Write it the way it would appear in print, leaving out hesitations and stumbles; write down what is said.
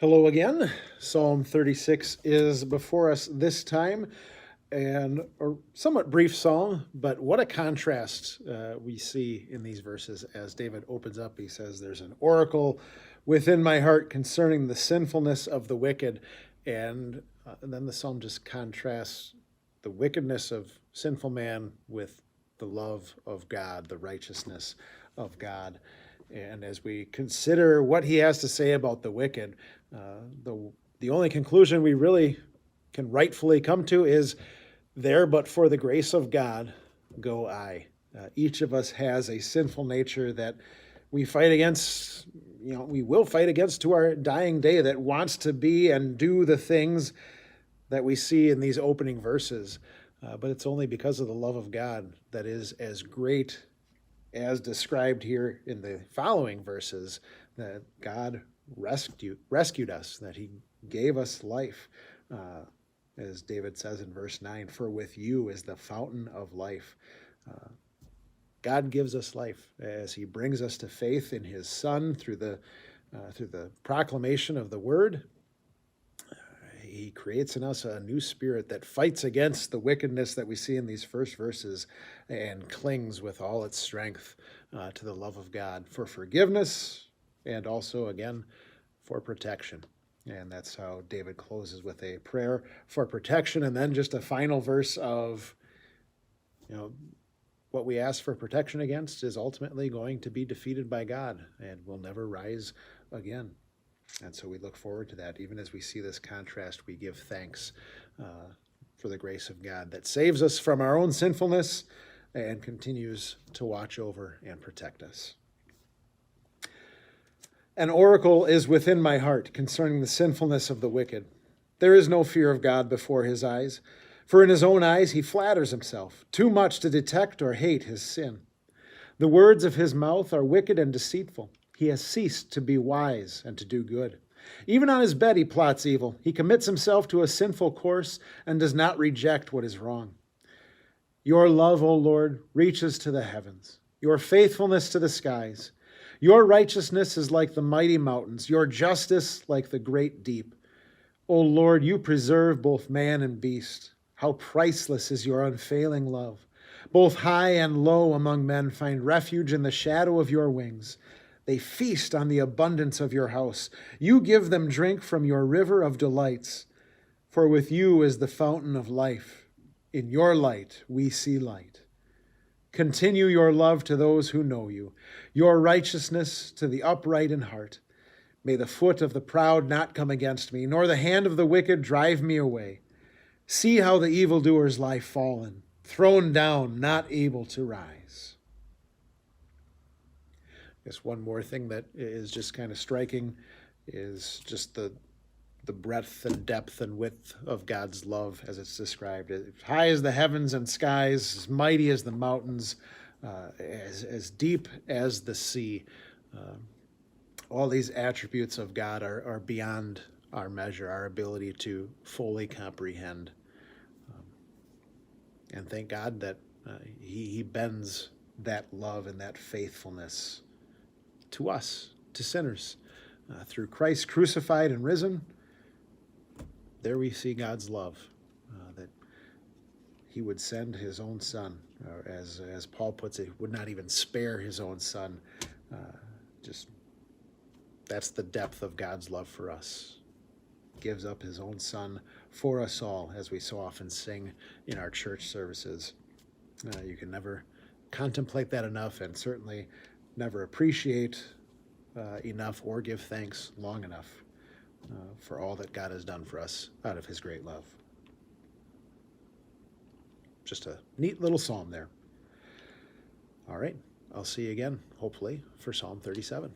Hello again. Psalm 36 is before us this time, and a somewhat brief psalm, but what a contrast we see in these verses as David opens up. He says, "There's an oracle within my heart concerning the sinfulness of the wicked." And then the psalm just contrasts the wickedness of sinful man with the love of God, the righteousness of God. And as we consider what he has to say about the wicked, the only conclusion we really can rightfully come to is there, but for the grace of God, go I. Each of us has a sinful nature that we fight against, we will fight against to our dying day, that wants to be and do the things that we see in these opening verses. But it's only because of the love of God that is as great as described here in the following verses, that God rescued us, that he gave us life. As David says in verse 9, "For with you is the fountain of life." God gives us life as he brings us to faith in his Son through the proclamation of the word. He creates in us a new spirit that fights against the wickedness that we see in these first verses and clings with all its strength to the love of God for forgiveness and also, again, for protection. And that's how David closes with a prayer for protection, and then just a final verse of, what we ask for protection against is ultimately going to be defeated by God and will never rise again. And so we look forward to that. Even as we see this contrast, we give thanks for the grace of God that saves us from our own sinfulness and continues to watch over and protect us. "An oracle is within my heart concerning the sinfulness of the wicked. There is no fear of God before his eyes, for in his own eyes he flatters himself, too much to detect or hate his sin. The words of his mouth are wicked and deceitful. He has ceased to be wise and to do good. Even on his bed he plots evil. He commits himself to a sinful course and does not reject what is wrong. Your love, O Lord, reaches to the heavens, your faithfulness to the skies. Your righteousness is like the mighty mountains, your justice like the great deep. O Lord, you preserve both man and beast. How priceless is your unfailing love. Both high and low among men find refuge in the shadow of your wings. They feast on the abundance of your house. You give them drink from your river of delights. For with you is the fountain of life. In your light we see light. Continue your love to those who know you, your righteousness to the upright in heart. May the foot of the proud not come against me, nor the hand of the wicked drive me away. See how the evildoers lie fallen, thrown down, not able to rise." I guess one more thing that is just kind of striking is just the breadth and depth and width of God's love as it's described. As high as the heavens and skies, as mighty as the mountains, as deep as the sea. All these attributes of God are beyond our measure, our ability to fully comprehend. And thank God that he bends that love and that faithfulness to us, to sinners. Through Christ crucified and risen, there we see God's love, that he would send his own son, or as Paul puts it, would not even spare his own son. Just that's the depth of God's love for us. Gives up his own son for us all, as we so often sing in our church services. You can never contemplate that enough, and certainly never appreciate enough or give thanks long enough for all that God has done for us out of his great love. Just a neat little psalm there. All right, I'll see you again, hopefully, for Psalm 37.